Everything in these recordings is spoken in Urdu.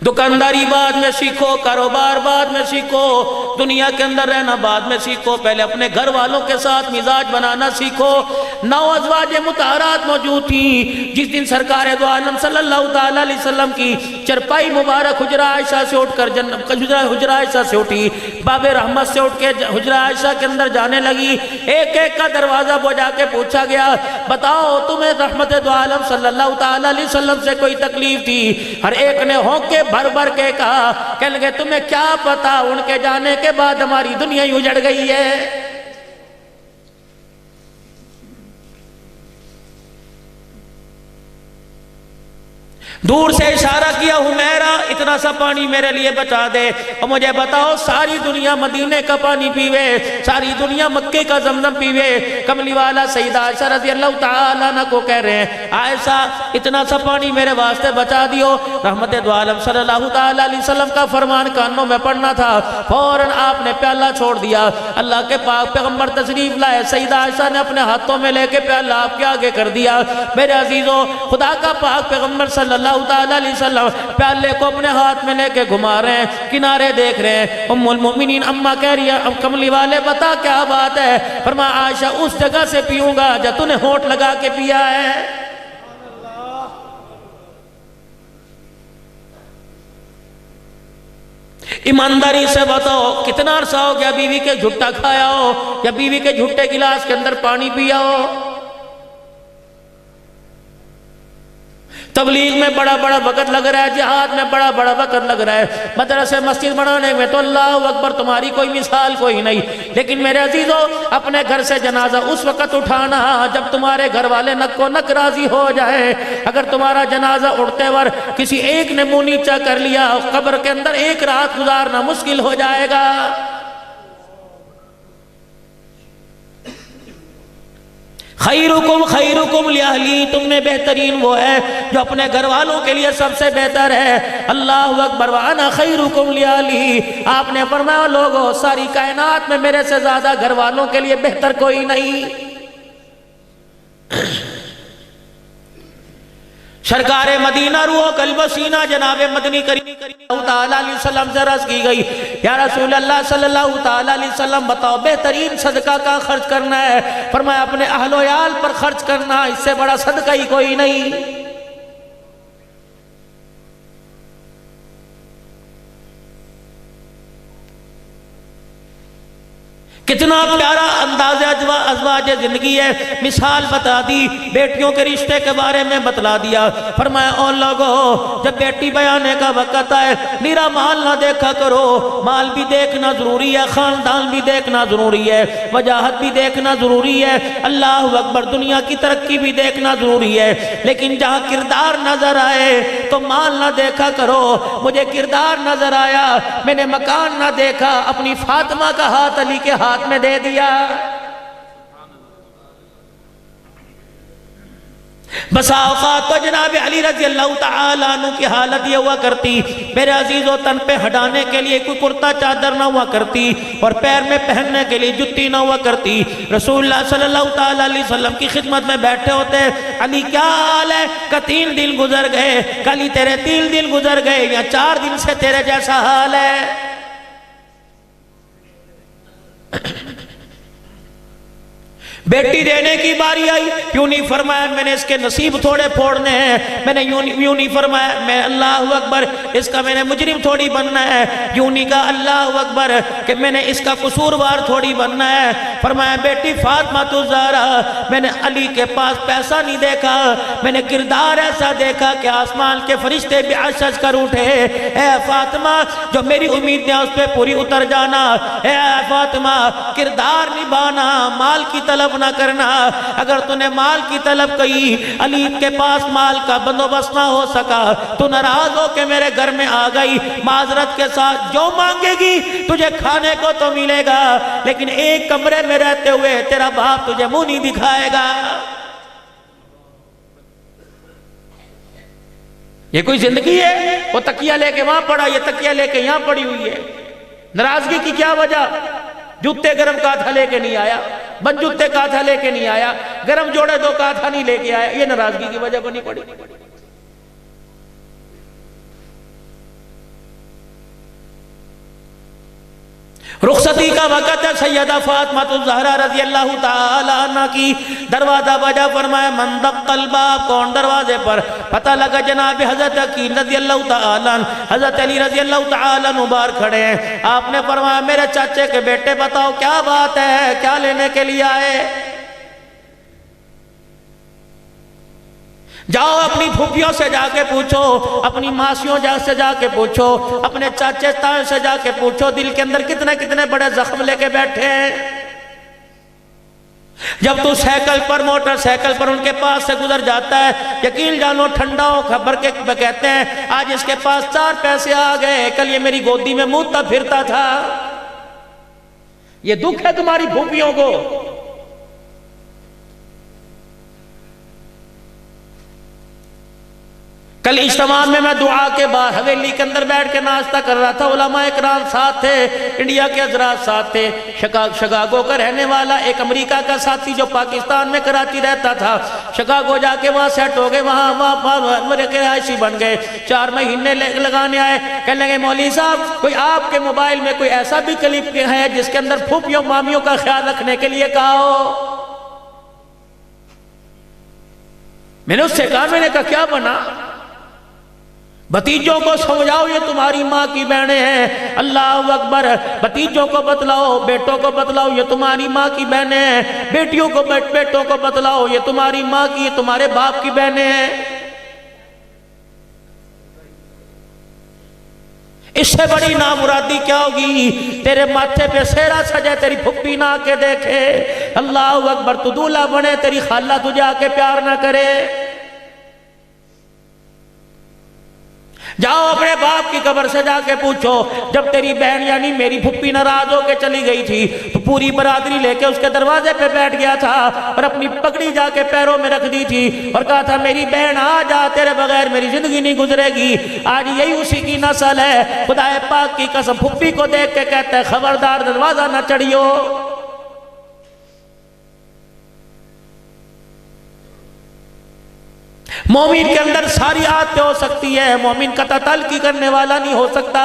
دکانداری بعد میں سیکھو، کاروبار بعد میں سیکھو، دنیا کے اندر رہنا بعد میں سیکھو، پہلے اپنے گھر والوں کے ساتھ مزاج بنانا سیکھو۔ 9 ازواج مطہرات موجود تھیں۔ جس دن سرکار دو عالم صلی اللہ تعالیٰ علیہ وسلم کی چرپائی مبارک حجرہ عائشہ سے اٹھ کر حجرہ عائشہ سے اٹھی، باب رحمت سے اٹھ کے حجرہ عائشہ کے اندر جانے لگی، ایک ایک کا دروازہ بجا کے پوچھا گیا، بتاؤ تمہیں رحمت دو عالم صلی اللہ تعالیٰ علیہ وسلم سے کوئی تکلیف تھی؟ ہر ایک نے ہونک کے بھر بھر کے کہا، کہنے لگے تمہیں کیا پتا، ان کے جانے کے بعد ہماری دنیا ہی اجڑ گئی ہے۔ دور سے اشارہ کیا، حمیرہ اتنا سا پانی میرے لیے بچا دے، اور مجھے بتاؤ ساری دنیا مدینے کا پانی پیوے، ساری دنیا مکے کا زمزم پیوے۔ کملی والا سیدہ عائشہ رضی اللہ تعالیٰ عنہ کو کہہ رہے ہیں، عائشہ اتنا سا پانی میرے واسطے بچا دیو۔ رحمت دو عالم صلی اللہ تعالیٰ علیہ وسلم کا فرمان کانوں میں پڑھنا تھا، فوراً آپ نے پیالہ چھوڑ دیا۔ اللہ کے پاک پیغمبر تشریف لائے، سیدہ عائشہ نے اپنے ہاتھوں میں لے کے پیالہ آپ کے آگے کر دیا۔ میرے عزیزو، خدا کا پاک پیغمبر صلی اللہ تعالیٰ علیہ وسلم پیالے کو اپنے ہاتھ میں لے کے گھما رہے ہیں، کنارے دیکھ رہے ہیں۔ ام المؤمنین اماں کہہ رہی ہے، اب کملی والے بتا کیا بات ہے؟ فرمایا عائشہ اس جگہ سے پیوں گا جب تو نے ہونٹ لگا کے پیا ہے۔ ایمانداری سے بتاؤ کتنا عرصہ ہو گیا بیوی کے جھٹا کھایا ہو یا بیوی کے جھٹے گلاس کے اندر پانی پیا ہو؟ تبلیغ میں بڑا بڑا وقت لگ رہا ہے، جہاد میں بڑا بڑا وقت لگ رہا ہے، مدرسے مسجد بنانے میں تو اللہ اکبر تمہاری کوئی مثال کوئی نہیں، لیکن میرے عزیزو اپنے گھر سے جنازہ اس وقت اٹھانا جب تمہارے گھر والے نک و نک راضی ہو جائے۔ اگر تمہارا جنازہ اٹھتے وقت کسی ایک نے منہ نیچا کر لیا، قبر کے اندر ایک رات گزارنا مشکل ہو جائے گا۔ خیرکم خیرکم لأہلی، تم میں بہترین وہ ہے جو اپنے گھر والوں کے لیے سب سے بہتر ہے۔ اللہ اکبر، وانا خیرکم لأہلی، آپ نے فرمایا لوگوں ساری کائنات میں میرے سے زیادہ گھر والوں کے لیے بہتر کوئی نہیں۔ سرکار مدینہ روح قلب و سینہ جناب مدنی کریم صلی اللہ تعالیٰ علیہ وسلم سے عرض کی گئی، یا رسول اللہ صلی اللہ تعالیٰ علیہ وسلم بتاؤ بہترین صدقہ کا خرچ کرنا ہے؟ فرمایا اپنے اہل و عیال پر خرچ کرنا، اس سے بڑا صدقہ ہی کوئی نہیں۔ کتنا پیارا انداز ازواج زندگی ہے، مثال بتا دی، بیٹیوں کے رشتے کے بارے میں بتلا دیا۔ فرمایا او لوگو جب بیٹی بیانے کا وقت آئے میرا مال نہ دیکھا کرو، مال بھی دیکھنا ضروری ہے، خاندان بھی دیکھنا ضروری ہے، وجاہت بھی دیکھنا ضروری ہے، اللہ اکبر دنیا کی ترقی بھی دیکھنا ضروری ہے، لیکن جہاں کردار نظر آئے تو مال نہ دیکھا کرو۔ مجھے کردار نظر آیا، میں نے مکان نہ دیکھا، اپنی فاطمہ کا ہاتھ علی کے ہاتھ میں دے دیا۔ بسا اوقات تو جناب علی رضی اللہ تعالیٰ عنہ کی حالت یہ ہوا کرتی، میرے عزیزو تن پہ ہٹانے کے لیے کوئی کرتا چادر نہ ہوا کرتی اور پیر میں پہننے کے لیے جتی نہ ہوا کرتی۔ رسول اللہ صلی اللہ تعالیٰ علیہ وسلم کی خدمت میں بیٹھے ہوتے، علی کیا حال ہے؟ کہ 3 دن گزر گئے، کلی تیرے 3 دن گزر گئے یا 4 دن سے تیرے جیسا حال ہے؟ بیٹی دینے کی باری آئی، یوں نہیں فرمایا میں نے اس کے نصیب تھوڑے پھوڑنے ہیں، میں نے یوں نہیں فرمایا میں اللہ اکبر اس کا میں نے مجرم تھوڑی بننا ہے، یوں نہیں کہا اللہ اکبر کہ میں نے اس کا قصوروار تھوڑی بننا ہے۔ فرمایا بیٹی فاطمہ الزہرا، میں نے علی کے پاس پیسہ نہیں دیکھا، میں نے کردار ایسا دیکھا کہ آسمان کے فرشتے بھی عشش کر اٹھے، اے فاطمہ جو میری امید نے اس پہ پوری اتر جانا، اے فاطمہ کردار نبھانا، مال کی طلب نہ کرنا۔ اگر تو نے مال کی طلب کی، علی کے پاس مال کا بندوبست نہ ہو سکا، تو ناراض ہو کہ میرے گھر میں آ گئی، معذرت کے ساتھ جو مانگے گی تجھے کھانے کو تو ملے گا، لیکن ایک کمرے میں رہتے ہوئے تیرا باپ تجھے منہ نہیں دکھائے گا۔ یہ کوئی زندگی ہے؟ وہ تکیہ لے کے وہاں پڑا، یہ تکیہ لے کے یہاں پڑی ہوئی ہے۔ ناراضگی کی کیا وجہ؟ جوتے گرم کاتھا لے کے نہیں آیا، بن جوتے کاتھا لے کے نہیں آیا، گرم جوڑے 2 کاتھا نہیں لے کے آیا، یہ ناراضگی کی وجہ بنی پڑی۔ رخصتی کا وقت ہے، سیدہ فاطمہ الزہرا رضی اللہ تعالی عنہ کی دروازہ بجا، فرمایا من دق الباب، کون دروازے پر؟ پتہ لگا جناب حضرت عقیل رضی اللہ تعالی عنہ، حضرت علی رضی اللہ تعالی عنہ باہر کھڑے ہیں۔ آپ نے فرمایا میرے چاچے کے بیٹے بتاؤ کیا بات ہے، کیا لینے کے لیے آئے؟ جاؤ اپنی پھوپھیوں سے جا کے پوچھو، اپنی ماسیوں سے جا کے پوچھو، اپنے چاچے تائیں سے جا کے پوچھو دل کے اندر کتنے کتنے بڑے زخم لے کے بیٹھے ہیں۔ جب تو سائیکل پر، موٹر سائیکل پر ان کے پاس سے گزر جاتا ہے، یقین جانو ٹھنڈا ہو خبر کے کہتے ہیں آج اس کے پاس 4 پیسے آ گئے، کل یہ میری گودی میں مودتا پھرتا تھا۔ یہ دکھ ہے تمہاری پھوپھیوں کو۔ کل اجتماع میں دعا کے بعد حویلی کے اندر بیٹھ کے ناشتہ کر رہا تھا، علماء اکرام ساتھ تھے، انڈیا کے حضرات ساتھ تھے، شکاگو کا رہنے والا ایک امریکہ کا ساتھی جو پاکستان میں کراچی رہتا تھا، شکاگو جا کے وہاں سیٹ ہو گئے، وہاں رہائشی بن گئے، 4 مہینے لگانے آئے، کہنے لگے مولوی صاحب کوئی آپ کے موبائل میں کوئی ایسا بھی کلپ ہے جس کے اندر پھوپھیوں مامیوں کا خیال رکھنے کے لیے کہا ہو؟ میں نے اس سے کہا، میں نے کہا کیا بنا؟ بھتیجوں کو سمجھاؤ یہ تمہاری ماں کی بہنیں ہیں، اللہ اکبر، بھتیجوں کو بتلاؤ، بیٹوں کو بتلاؤ یہ تمہاری ماں کی بہنیں ہیں، بیٹیوں کو بیٹوں کو بتلاؤ یہ تمہاری ماں کی، یہ تمہارے باپ کی بہنیں ہیں۔ اس سے بڑی نامرادی کیا ہوگی؟ تیرے ماتھے پہ سہرا سجے، تیری پھپھی نہ آ کے دیکھے، اللہ اکبر، تو دولہا بنے، تیری خالہ تجھے آ کے پیار نہ کرے۔ جاؤ اپنے باپ کی قبر سے جا کے پوچھو، جب تیری بہن یعنی میری پھپھی ناراض ہو کے چلی گئی تھی تو پوری برادری لے کے اس کے دروازے پہ بیٹھ گیا تھا اور اپنی پگڑی جا کے پیروں میں رکھ دی تھی اور کہا تھا میری بہن آ جا، تیرے بغیر میری زندگی نہیں گزرے گی۔ آج یہی اسی کی نسل ہے۔ خدا پاک کی قسم، پھپھی کو دیکھ کے کہتا ہے خبردار دروازہ نہ چڑھیو۔ مومن کے اندر ساری عادتیں ہو سکتی ہے، مومن کا تلقی کرنے والا نہیں ہو سکتا،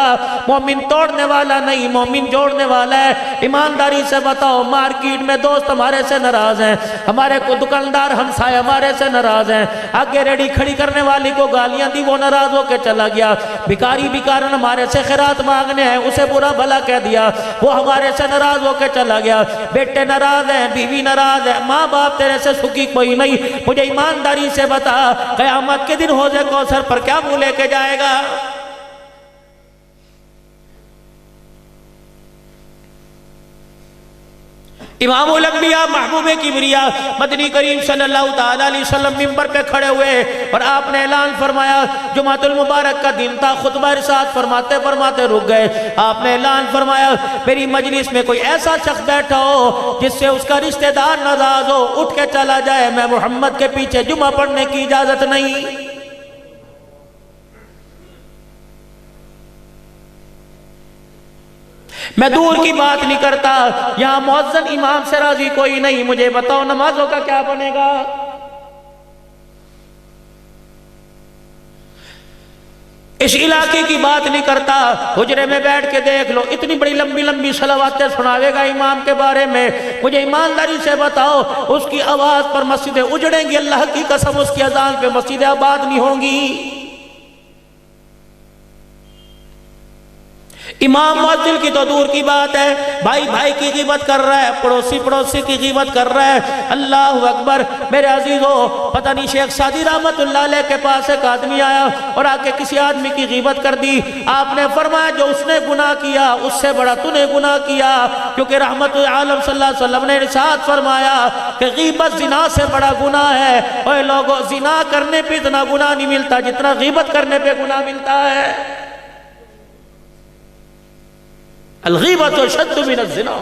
مومن توڑنے والا نہیں، مومن جوڑنے والا ہے۔ ایمانداری سے بتاؤ، مارکیٹ میں دوست ہمارے سے ناراض ہیں، ہمارے کو دکاندار ہمسائے ہمارے سے ناراض ہیں، آگے ریڈی کھڑی کرنے والی کو گالیاں دی وہ ناراض ہو کے چلا گیا، بھکاری بھکارن ہمارے سے خیرات مانگنے ہیں اسے برا بھلا کہہ دیا وہ ہمارے سے ناراض ہو کے چلا گیا، بیٹے ناراض ہیں، بیوی ناراض ہے، ماں باپ تیرے سے سکھی کوئی نہیں۔ مجھے ایمانداری سے بتا قیامت کے دن حوض کوثر پر کیا منہ لے کے جائے گا؟ امام الانبیاء محبوب کبریا مدنی کریم صلی اللہ تعالیٰ علیہ وسلم منبر پہ کھڑے ہوئے اور آپ نے اعلان فرمایا، جمعۃ المبارک کا دن تھا، خطبہ ارشاد فرماتے فرماتے رک گئے، آپ نے اعلان فرمایا میری مجلس میں کوئی ایسا شخص بیٹھا ہو جس سے اس کا رشتہ دار ناراض ہو اٹھ کے چلا جائے، میں محمد کے پیچھے جمعہ پڑھنے کی اجازت نہیں۔ میں دور کی بات نہیں کرتا، یہاں مؤذن امام سے راضی کوئی نہیں، مجھے بتاؤ نمازوں کا کیا بنے گا؟ اس علاقے کی بات نہیں کرتا، حجرے میں بیٹھ کے دیکھ لو، اتنی بڑی لمبی لمبی صلواتیں سناوے گا امام کے بارے میں، مجھے ایمانداری سے بتاؤ اس کی آواز پر مسجدیں اجڑیں گی، اللہ کی قسم اس کی اذان پہ مسجدیں آباد نہیں ہوں گی۔ امام مؤذن کی تو دور کی بات ہے، بھائی بھائی کی غیبت کر رہا ہے، پڑوسی پڑوسی کی غیبت کر رہا ہے، اللہ اکبر۔ میرے عزیزو، پتہ نہیں شیخ سعدی رحمت اللہ علیہ کے پاس ایک آدمی آیا اور آ کے کسی آدمی کی غیبت کر دی، آپ نے فرمایا جو اس نے گناہ کیا اس سے بڑا تو نے گناہ کیا، کیونکہ رحمت عالم صلی اللہ علیہ وسلم نے ارشاد فرمایا کہ غیبت زنا سے بڑا گناہ ہے۔ اوے لوگوں، زنا کرنے پہ اتنا گناہ نہیں ملتا جتنا غیبت کرنے پہ گناہ ملتا ہے۔ الغیبت شد من الزنا۔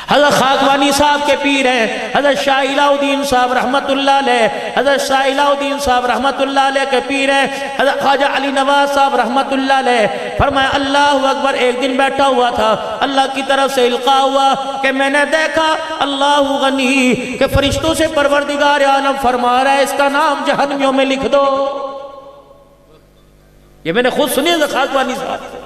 حضرت خاکوانی صاحب کے پیر ہیں حضرت شاہ الہ الدین صاحب رحمت اللہ علیہ، حضرت شاہ الہ الدین صاحب رحمت اللہ علیہ کے پیر ہیں حضرت خواجہ علی نواز صاحب رحمت اللہ علیہ۔ فرمایا اللہ اکبر، ایک دن بیٹھا ہوا تھا، اللہ کی طرف سے القاء ہوا کہ میں نے دیکھا اللہ غنی کہ فرشتوں سے پروردگار عالم فرما رہا ہے اس کا نام جہنمیوں میں لکھ دو۔ یہ میں نے خود سنی ہے خاکوانی صاحب سے.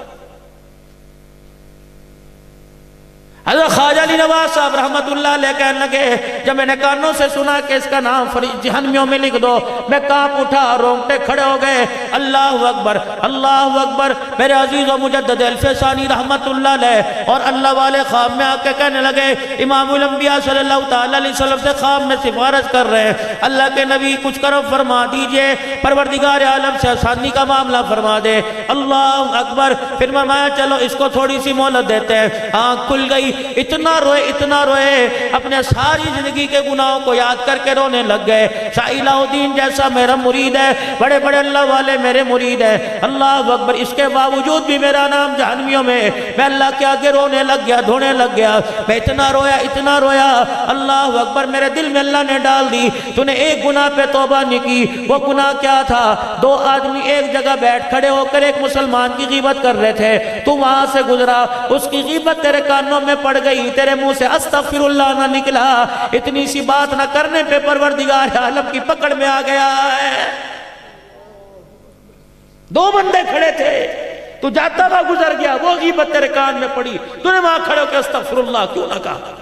حضرت خواجہ علی نواز صاحب رحمت اللہ علیہ کہنے لگے جب میں نے کانوں سے سنا کہ اس کا نام جہنمیوں میں لکھ دو، میں کانپ اٹھا، رونگٹے کھڑے ہو گئے. اللہ اکبر اللہ اکبر. میرے عزیز و مجدد الفسانی رحمت اللہ علیہ اور اللہ والے خواب میں آ کے کہنے لگے امام الانبیاء صلی اللہ تعالی علیہ وسلم سے خواب میں سفارش کر رہے ہیں، اللہ کے نبی کچھ کرم فرما دیجئے، پروردگار عالم سے آسانی کا معاملہ فرما دے. اللہ اکبر. پھر فرمایا چلو اس کو تھوڑی سی مہلت دیتے ہیں. آنکھ کھل گئی، اتنا روئے اپنے ساری زندگی کے گناہوں کو یاد کر کے رونے لگ گئے. شاہ الہ الدین جیسا میرا مرید ہے، بڑے بڑے اللہ والے میرے مرید ہیں. اللہ اکبر. اس کے باوجود بھی میرا نام جہنمیوں میں اللہ کے آگے رونے لگ گیا، دھونے لگ گیا. میں اتنا رویا. اللہ اکبر. میرے دل میں اللہ نے ڈال دی تو نے ایک گناہ پہ توبہ نہیں کی. وہ گناہ کیا تھا؟ دو آدمی ایک جگہ بیٹھ کھڑے ہو کر ایک مسلمان کی غیبت کر رہے تھے، تو وہاں سے گزرا، اس کی غیبت تیرے کانوں میں پڑ گئی، تیرے منہ سے استغفر اللہ نہ نکلا. اتنی سی بات نہ کرنے پہ پروردگار عالم کی پکڑ میں آ گیا ہے. دو بندے کھڑے تھے، تو جاتا ہوا گزر گیا، وہ غیبت تیرے کان میں پڑی، تو نے وہاں کھڑے ہو کہ استغفر اللہ کیوں نہ کہا؟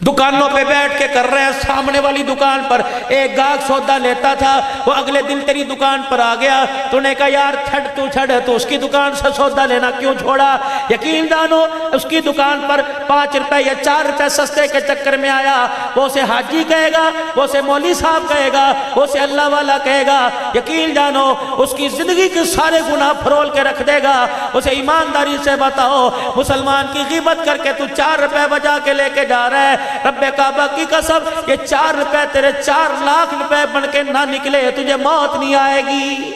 دکانوں پہ بیٹھ کے کر رہے ہیں. سامنے والی دکان پر ایک گاہک سودا لیتا تھا، وہ اگلے دن تیری دکان پر آ گیا، تو نے کہا یار چھڑ تو اس کی دکان سے سودا لینا کیوں چھوڑا؟ یقین جانو اس کی دکان پر 5 روپے یا 4 روپے سستے کے چکر میں آیا. وہ اسے حاجی کہے گا، وہ اسے مولوی صاحب کہے گا، وہ اسے اللہ والا کہے گا. یقین جانو اس کی زندگی کے سارے گناہ پھرول کے رکھ دے گا. اسے ایمانداری سے بتاؤ، مسلمان کی غیبت کر کے تو 4 روپے بجا کے لے کے جا رہا ہے. رب کعبہ کی قسم یہ 4 روپے تیرے 4 لاکھ روپے بن کے نہ نکلے تجھے موت نہیں آئے گی.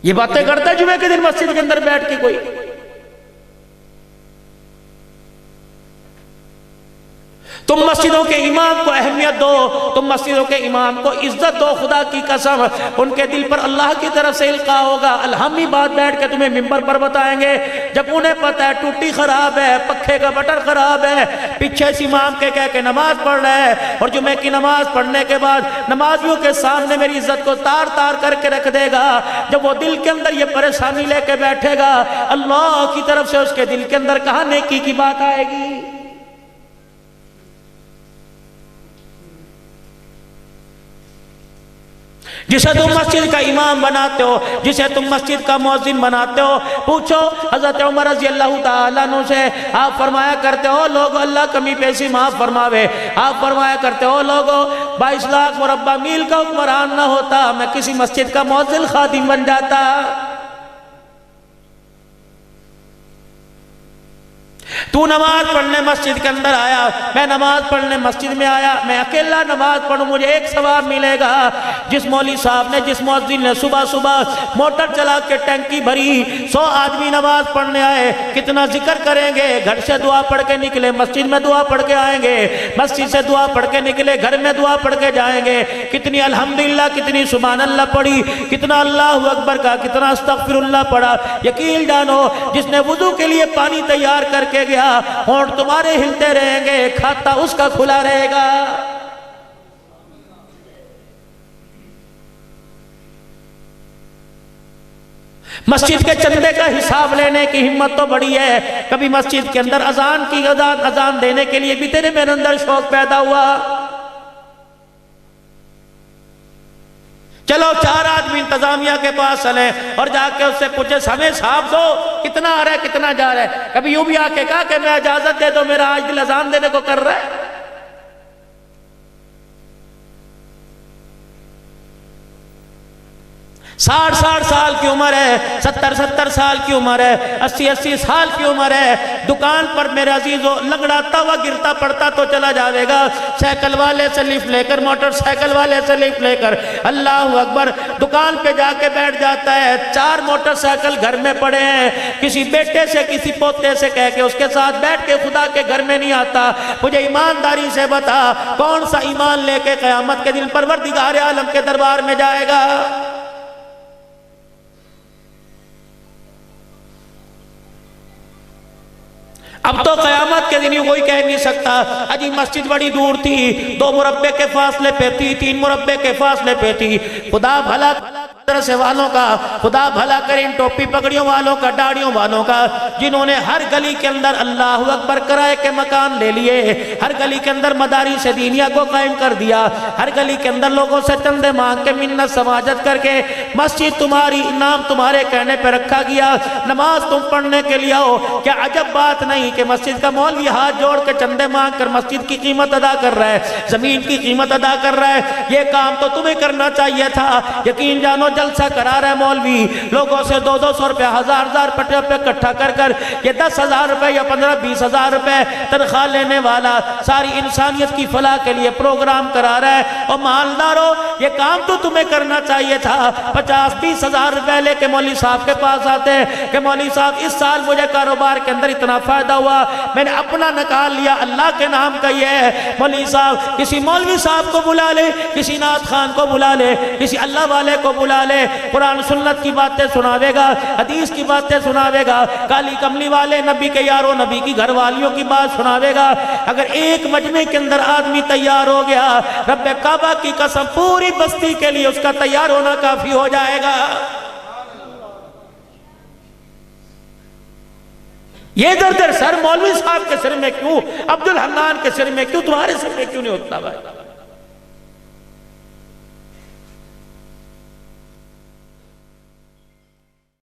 یہ باتیں کرتا ہے جمعے کے دن مسجد کے اندر بیٹھ کے کوئی. تم مسجدوں کے امام کو اہمیت دو، تم مسجدوں کے امام کو عزت دو. خدا کی قسم ان کے دل پر اللہ کی طرف سے القاء ہوگا. ہم ہی بات بیٹھ کے تمہیں ممبر پر بتائیں گے، جب انہیں پتہ ہے ٹوٹی خراب ہے، پکھے کا بٹر خراب ہے، پیچھے سے امام کے کہہ کے نماز پڑھ رہے ہیں، اور جمعے کی نماز پڑھنے کے بعد نمازیوں کے سامنے میری عزت کو تار تار کر کے رکھ دے گا. جب وہ دل کے اندر یہ پریشانی لے کے بیٹھے گا، اللہ کی طرف سے اس کے دل کے اندر کہاں نیکی کی بات آئے گی؟ جسے تم مسجد کا امام بناتے ہو، جسے تم مسجد کا مؤذن بناتے ہو، پوچھو حضرت عمر رضی اللہ تعالیٰ عنہ سے. آپ فرمایا کرتے ہو لوگو اللہ کمی پیسی معاف فرماوے. آپ فرمایا کرتے ہو لوگو 22 لاکھ مربع میل کا حکمران نہ ہوتا میں کسی مسجد کا مؤذن خادم بن جاتا. تو نماز پڑھنے مسجد کے اندر آیا، میں نماز پڑھنے مسجد میں آیا، میں اکیلا نماز پڑھوں مجھے ایک ثواب ملے گا. جس مولوی صاحب نے، جس مؤذن نے صبح صبح موٹر چلا کے ٹینکی بھری، 100 آدمی نماز پڑھنے آئے، کتنا ذکر کریں گے، گھر سے دعا پڑھ کے نکلے مسجد میں دعا پڑھ کے آئیں گے، مسجد سے دعا پڑھ کے نکلے گھر میں دعا پڑھ کے جائیں گے. کتنی الحمدللہ، کتنی سبحان اللہ پڑھی، کتنا اللہ اکبر کا، کتنا استغفر اللہ پڑھا. یقین جانو جس نے وضو کے لیے پانی تیار کر کے گیا، ہونٹ تمہارے ہلتے رہیں گے، کھاتا اس کا کھلا رہے گا. مسجد کے چندے کا حساب لینے کی ہمت تو بڑی ہے. کبھی مسجد کے اندر اذان دینے کے لیے بھی تیرے میرے اندر شوق پیدا ہوا؟ چلو 4 آدمی انتظامیہ کے پاس چلیں اور جا کے اس سے پوچھے ہمیں صاحب دو، کتنا آ رہا ہے کتنا جا رہا ہے. کبھی یوں بھی آ کے کہا کہ میں اجازت دے دو، میرا آج دل اذان دینے کو کر رہا ہے. 60 سال کی عمر ہے، 70 سال کی عمر ہے، 80 سال کی عمر ہے. دکان پر میرے عزیزو لنگڑاتا ہوا گرتا پڑتا تو چلا جاوے گا، سائیکل والے سے لفٹ لے کر، موٹر سائیکل والے سے لفٹ لے کر، اللہ اکبر. دکان پہ جا کے بیٹھ جاتا ہے، 4 موٹر سائیکل گھر میں پڑے ہیں، کسی بیٹے سے کسی پوتے سے کہہ کے اس کے ساتھ بیٹھ کے خدا کے گھر میں نہیں آتا. مجھے ایمانداری سے بتا کون سا ایمان لے کے قیامت کے دن پروردگار عالم کے دربار میں جائے گا؟ اب تو قیامت کے دن ہی کوئی کہہ نہیں سکتا اجی مسجد بڑی دور تھی، 2 مربع کے فاصلے پہ تھی، 3 مربع کے فاصلے پہ تھی۔ خدا بھلا مدرسے والوں کا، خدا بھلا کرے ان ٹوپی پگڑیوں والوں کا، داڑھیوں والوں کا، جنہوں نے ہر گلی کے اندر اللہ اکبر کرائے کے مکان لے لیے، ہر گلی کے اندر مدارس دینیہ کو قائم کر دیا، ہر گلی کے اندر لوگوں سے چندے مانگ کے منت سماجت کر کے مسجد تمہاری نام تمہارے کہنے پہ رکھا گیا، نماز تم پڑھنے کے لیے ہو۔ کیا عجب بات نہیں کہ مسجد کا مولوی ہاتھ جوڑ کے چندے مانگ کر مسجد کی قیمت ادا کر رہا ہے، زمین کی قیمت ادا کر رہا ہے۔ یہ کام تو تمہیں کرنا چاہیے تھا۔ یقین جانو جلسہ کرا رہا ہے مولوی، لوگوں سے 200 روپے 1000 روپے اکٹھا کر کر یہ 10,000 روپے یا 15-20,000 روپے تنخواہ لینے والا ساری انسانیت کی فلاح کے لیے پروگرام کرا رہا ہے۔ اور مالدارو یہ کام تو تمہیں کرنا چاہیے تھا۔ 50-20,000 روپے لے کے مولوی صاحب کے پاس آتے ہیں کہ مولوی صاحب اس سال مجھے کاروبار کے اندر اتنا فائدہ ہوا، میں نے اپنا نکال لیا، اللہ کے نام کا یہ ہے۔ مولوی صاحب کسی مولوی صاحب کو بلا لے، کسی نعت خان کو بلا لے، کسی اللہ والے کو بلا لے، قرآن سنت کی باتیں سناوے گا، حدیث کی باتیں سناوے گا، کالی کملی والے نبی کے یاروں نبی کی گھر والیوں کی بات سناوے گا۔ اگر ایک مجمع کے اندر آدمی تیار ہو گیا، رب کعبہ کی قسم پوری بستی کے لیے اس کا تیار ہونا کافی ہو جائے گا۔ یہ در سر مولوی صاحب کے سر میں کیوں، عبدالحنان کے سر میں کیوں، تمہارے سر میں کیوں نہیں ہوتا بھائی؟